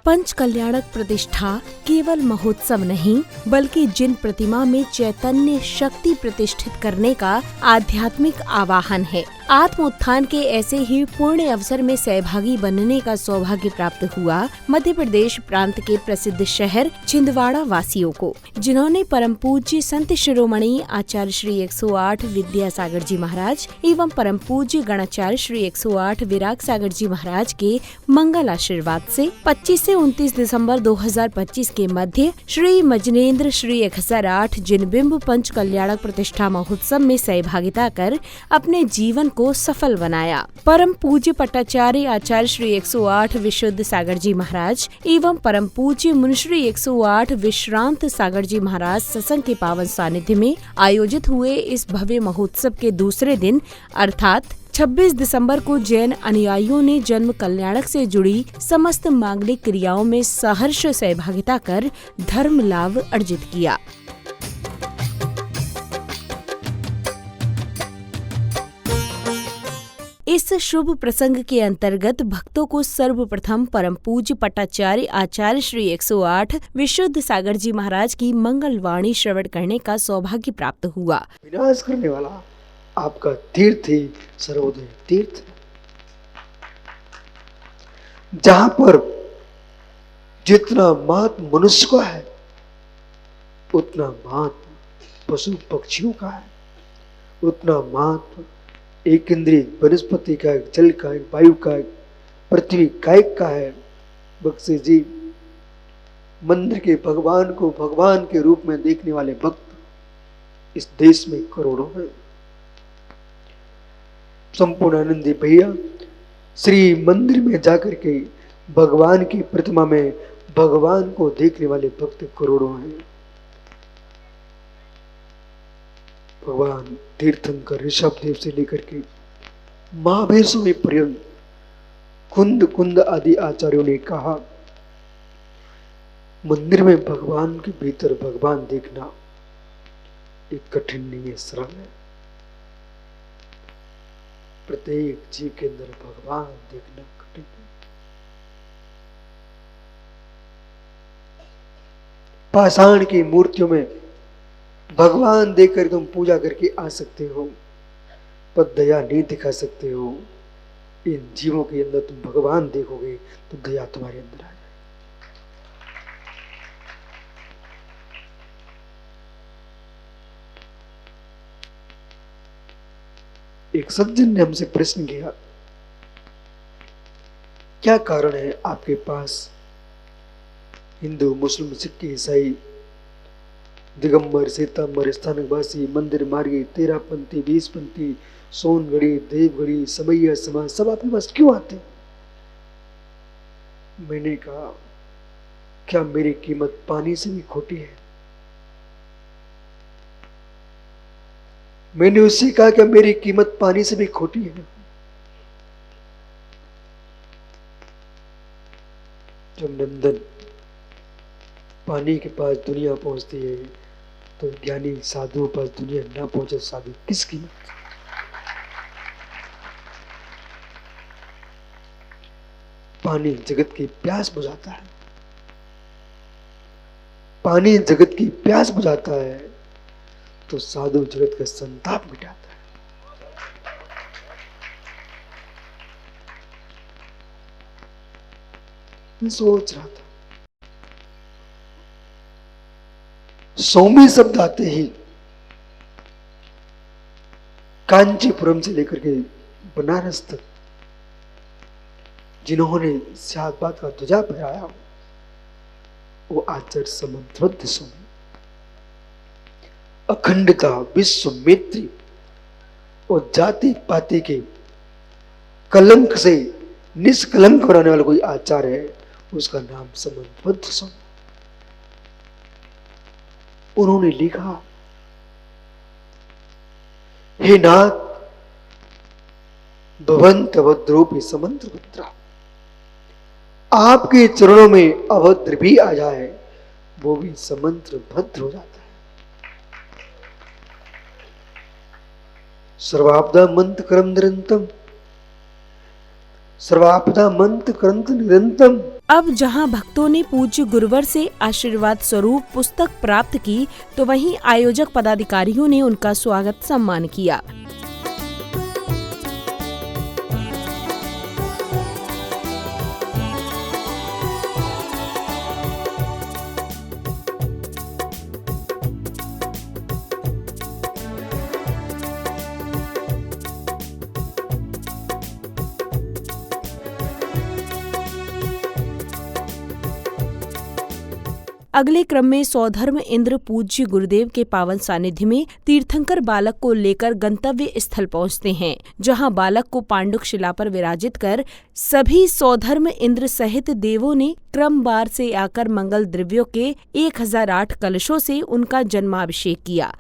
पंच कल्याणक प्रतिष्ठा केवल महोत्सव नहीं बल्कि जिन प्रतिमा में चैतन्य शक्ति प्रतिष्ठित करने का आध्यात्मिक आवाहन है। आत्म उत्थान के ऐसे ही पुण्य अवसर में सहभागी बनने का सौभाग्य प्राप्त हुआ मध्य प्रदेश प्रांत के प्रसिद्ध शहर छिंदवाड़ा वासियों को, जिन्होंने परम पूज्य संत शिरोमणि आचार्य श्री 108 विद्यासागर जी महाराज एवं परम पूज्य गणाचार्य श्री 108 विराग सागर जी महाराज के मंगल आशीर्वाद से 25 से 29 दिसंबर 2025 के मध्य श्री मजनेन्द्र श्री 1008 जिनबिंब पंच कल्याणक प्रतिष्ठा महोत्सव में सहभागिता कर अपने जीवन को सफल बनाया। परम पूज्य पट्टाचार्य आचार्य श्री 108 विशुद्ध सागर जी महाराज एवं परम पूज्य मुनिश्री 108 विश्रांत सागर जी महाराज सत्संग के पावन सानिध्य में आयोजित हुए इस भव्य महोत्सव के दूसरे दिन अर्थात 26 दिसंबर को जैन अनुयायियों ने जन्म कल्याणक से जुड़ी समस्त मांगलिक क्रियाओं में सहर्ष सहभागिता कर धर्म लाभ अर्जित किया। इस शुभ प्रसंग के अंतर्गत भक्तों को सर्वप्रथम परम पूज्य पट्टाचार्य आचार्य श्री 108 विशुद्ध सागर जी महाराज की मंगलवाणी श्रवण करने का सौभाग्य प्राप्त हुआ। विनाश करने वाला आपका तीर्थ ही सर्वोदय तीर्थ, जहां पर जितना महत्व मनुष्य का है उतना महत्व पशु पक्षियों का है, उतना महत्व एक इंद्रिय वनस्पति का, जल का, वायु का, पृथ्वी कायक का है। बख्शी जी, मंदिर के भगवान को भगवान के रूप में देखने वाले भक्त इस देश में करोड़ों हैं। संपूर्ण आनंदी भैया श्री मंदिर में जाकर के भगवान की प्रतिमा में भगवान को देखने वाले भक्त करोड़ों हैं। भगवान तीर्थंकर ऋषभ देव से लेकर के महावीर स्वामी पर्यंत कुंद कुंद आदि आचार्यों ने कहा, मंदिर में भगवान के भीतर भगवान देखना एक कठिन नहीं है, सरल है। प्रत्येक जीव के अंदर भगवान देखना कठिन है। पाषाण की मूर्तियों में भगवान देखकर तुम पूजा करके आ सकते हो, पर दया नहीं दिखा सकते हो। इन जीवों के अंदर तुम भगवान देखोगे तो दया तुम्हारे अंदर आ जाएगी। एक सज्जन ने हमसे प्रश्न किया, क्या कारण है आपके पास हिंदू, मुस्लिम, सिख, ईसाई, दिगंबर, श्वेतांबर, स्थानकवासी, मंदिर मार्गी, 13पंथी, 20पंथी, सोनगढ़ी, देवगढ़ी, समैया समाज सब आपके पास क्यों आते? मैंने कहा, क्या मेरी कीमत पानी से भी खोटी है? मैंने उससे कहा, क्या मेरी कीमत पानी से भी खोटी है? जब नंदन पानी के पास दुनिया पहुंचती है तो ज्ञानी साधुओं पास दुनिया ना पहुंचे, साधु किसकी? पानी जगत की प्यास बुझाता है, पानी जगत की प्यास बुझाता है तो साधु जगत का संताप मिटाता है। मैं सोच रहा था, सौम्य शब्द आते ही कांचीपुरम से लेकर के बनारस तक जिन्होंने शाहबाद का ध्वजा फहराया वो आचार्य समन्वत स्वामी, अखंडता, विश्व मैत्री, और जाति पाति के कलंक से निष्कलंक बनाने वाला कोई आचार्य है, उसका नाम समन्वत स्वामी। उन्होंने लिखा, हे नाथ भवंत अभद्रोपि समंत्र भद्रा, आपके चरणों में अभद्र भी आ जाए वो भी समंत्र भद्र हो जाता है। सर्वापदा मंत्र करम निरंतम, सर्वापदा मंत्र करंत निरंतम। अब जहां भक्तों ने पूज्य गुरुवर से आशीर्वाद स्वरूप पुस्तक प्राप्त की, तो वहीं आयोजक पदाधिकारियों ने उनका स्वागत सम्मान किया। अगले क्रम में सौधर्म इंद्र पूज्य गुरुदेव के पावन सानिध्य में तीर्थंकर बालक को लेकर गंतव्य स्थल पहुंचते हैं, जहां बालक को पांडुक शिला पर विराजित कर सभी सौधर्म इंद्र सहित देवों ने क्रमवार से आकर मंगल द्रव्यों के 1008 कलशों से उनका जन्माभिषेक किया।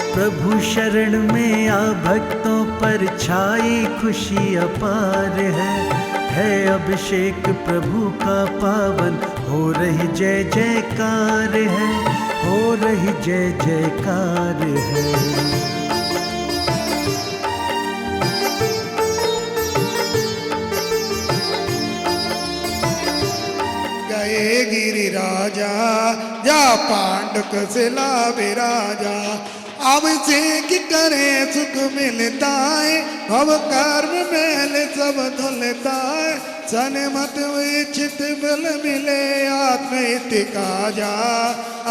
प्रभु शरण में आ भक्तों पर छाई खुशी अपार है अभिषेक प्रभु का पावन, हो रही जय जयकार है, हो रही जय जयकार है। गए गिरिराजा जा पांडुक शिला विराजा, अभिषेक करे सुख मिलता है, भव कर्म मेल सब धुलता है, सन मत विचित बल मिले आत्म इति काजा,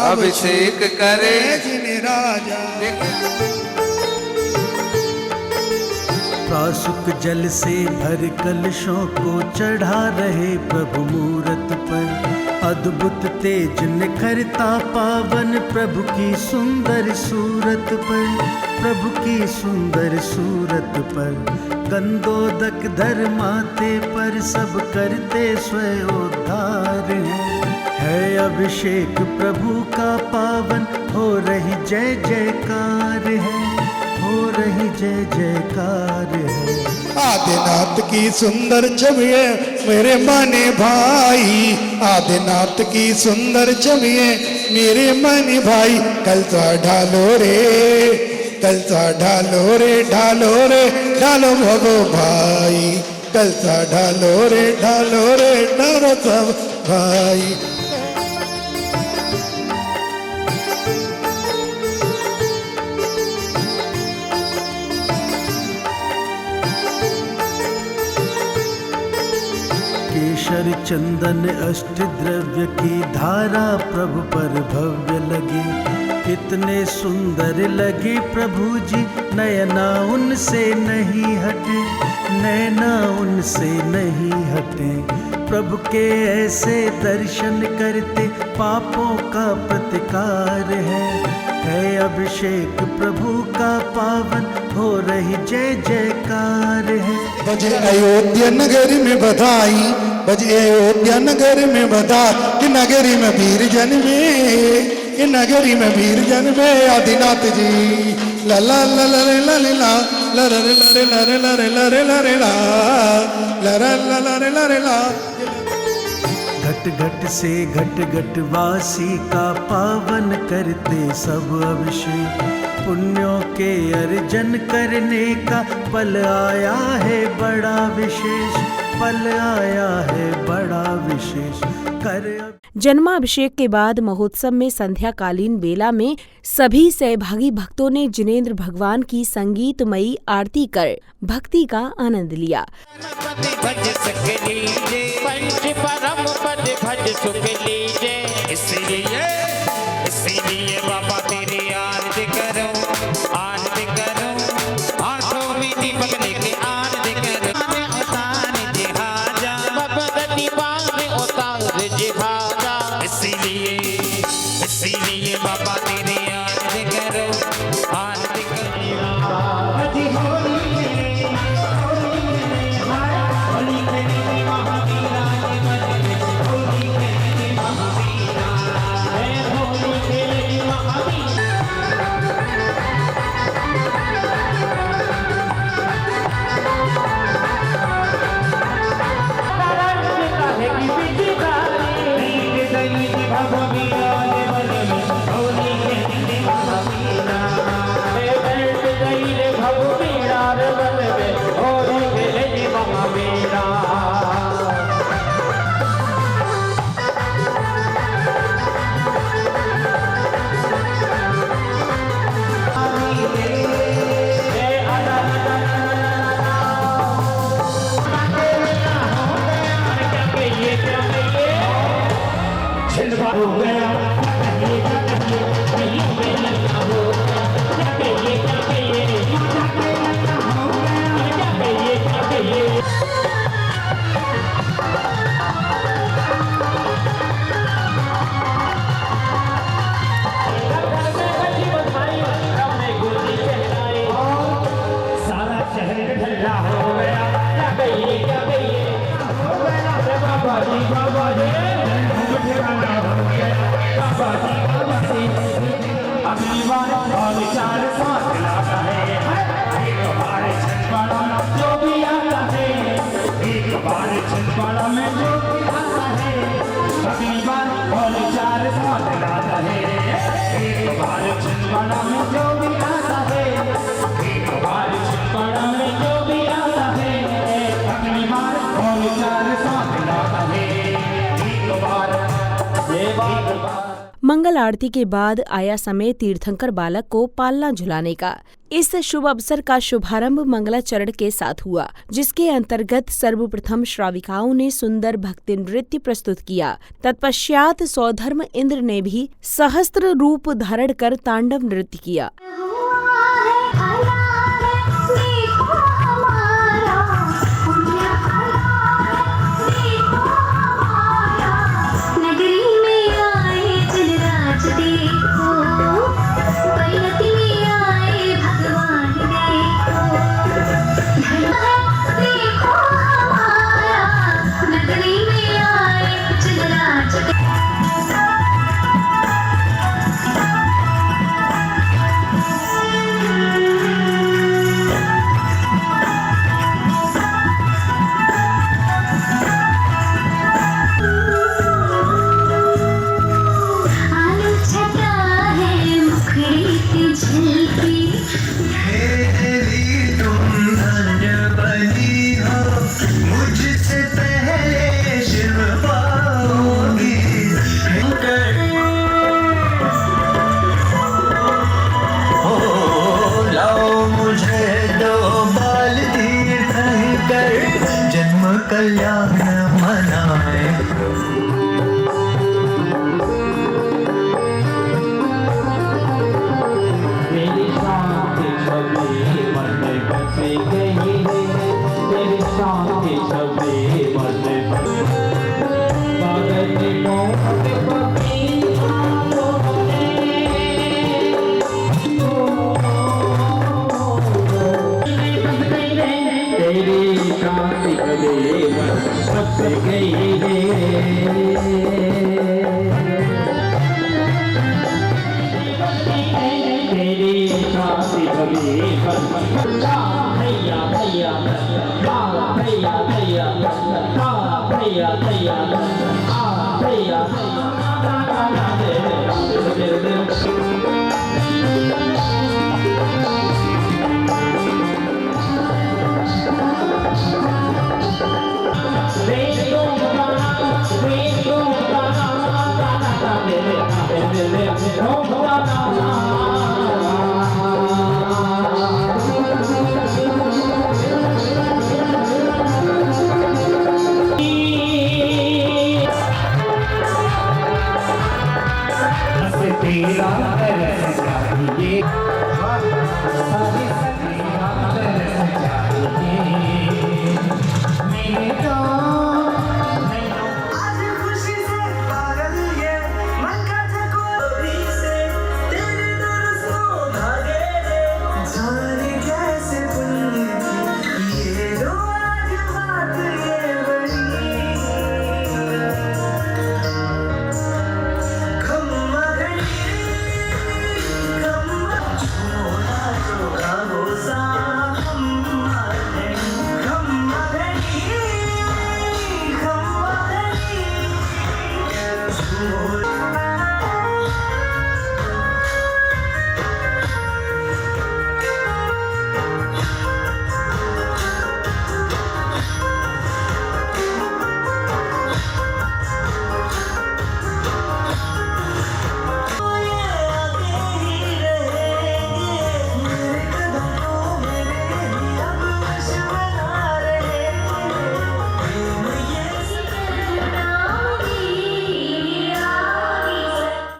अभिषेक करे जिन राजा। प्रासुक जल से भर कलशों को चढ़ा रहे प्रभु मूरत पर, अद्भुत तेज निखरता पावन प्रभु की सुंदर सूरत पर, प्रभु की सुंदर सूरत पर। गंदोदक धर माथे पर सब करते स्वयोद्धार है अभिषेक प्रभु का पावन, हो रही जय जयकार है, हो रही जय जयकार है। आदिनाथ की सुंदर छवि मेरे माने भाई, आदिनाथ की सुंदर छवि मेरे माने भाई, कलसा ढालो रे, कलसा ढालो रे, ढालो रे ढालो भगो भाई, कलसा ढालो रे, ढालो रे ढालो सब भाई। केशर चंदन अष्ट द्रव्य की धारा प्रभु पर भव्य लगे, कितने सुंदर लगे प्रभु जी, नयना उनसे नहीं हटे, नैना उनसे नहीं हटे। प्रभु के ऐसे दर्शन करते पापों का प्रतिकार है अभिषेक प्रभु का पावन, हो रही जय जयकार है। बजे अयोध्या नगरी में बधाई, बजे अयोध्या नगरी में बधाई, कि नगरी में वीर जन्मे, कि नगरी में वीर जन्मे आदिनाथ जी। ला ला ला ला ला ला ला ला ला ला ला ला ला ला ला ला ला ला ला। घट घट से घट घट वासी का पावन करते सब अभिषेक, पुण्यों के अर्जन करने का पल आया है बड़ा विशेष, पल आया है बड़ा विशेष। कर। जन्माभिषेक के बाद महोत्सव में संध्याकालीन बेला में सभी सहभागी भक्तों ने जिनेंद्र भगवान की संगीतमयी आरती कर भक्ति का आनंद लिया। भज सक लीजे पंच परम पद भज सुख लीजे। इसीलिए बाबा तेरी आरती करो आंखों में दीपक लेके आरती करो। उतार जिहाजा बाबा दीवान उतार जिहाजा। इसीलिए बाबा तेरी आरती करो आरती करो। मंगल आरती के बाद आया समय तीर्थंकर बालक को पालना झुलाने का। इस शुभ अवसर का शुभारंभ मंगलाचरण के साथ हुआ, जिसके अंतर्गत सर्वप्रथम श्राविकाओं ने सुंदर भक्ति नृत्य प्रस्तुत किया। तत्पश्चात सौधर्म इंद्र ने भी सहस्त्र रूप धारण कर तांडव नृत्य किया। कल्याण मनाए। मेरी शांति छवि मन में बसी गई है, मेरी शांति छवि मन में पागल तेरी शांति छवि बस गई तेरी शांति छवि भैया भैया भैया भैया भैया भैया भैया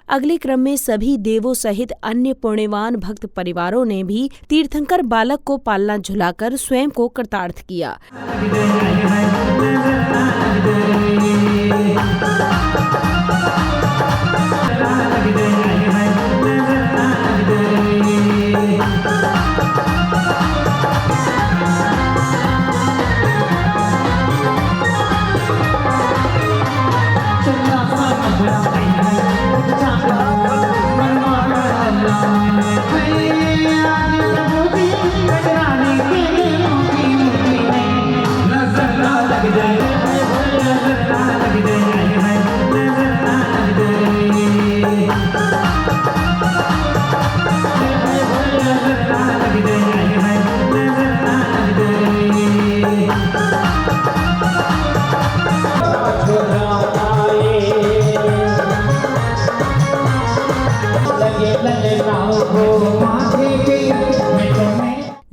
अगले क्रम में सभी देवों सहित अन्य पुण्यवान भक्त परिवारों ने भी तीर्थंकर बालक को पालना झुलाकर स्वयं को कृतार्थ किया।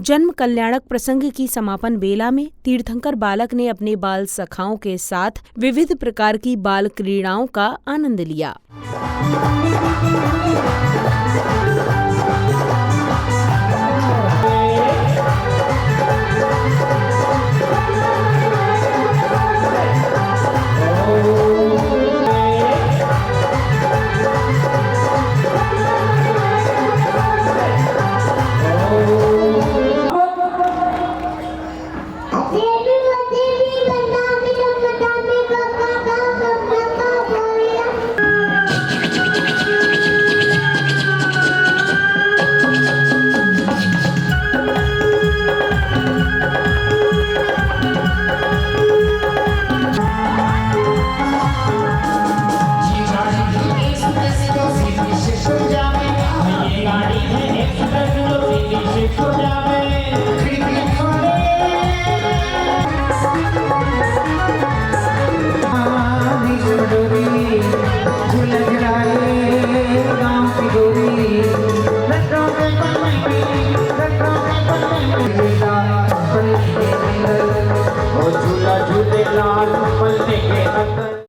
जन्म कल्याणक प्रसंग की समापन बेला में तीर्थंकर बालक ने अपने बाल सखाओं के साथ विविध प्रकार की बाल क्रीड़ाओं का आनंद लिया। झूला झूले लाल पलने के अंदर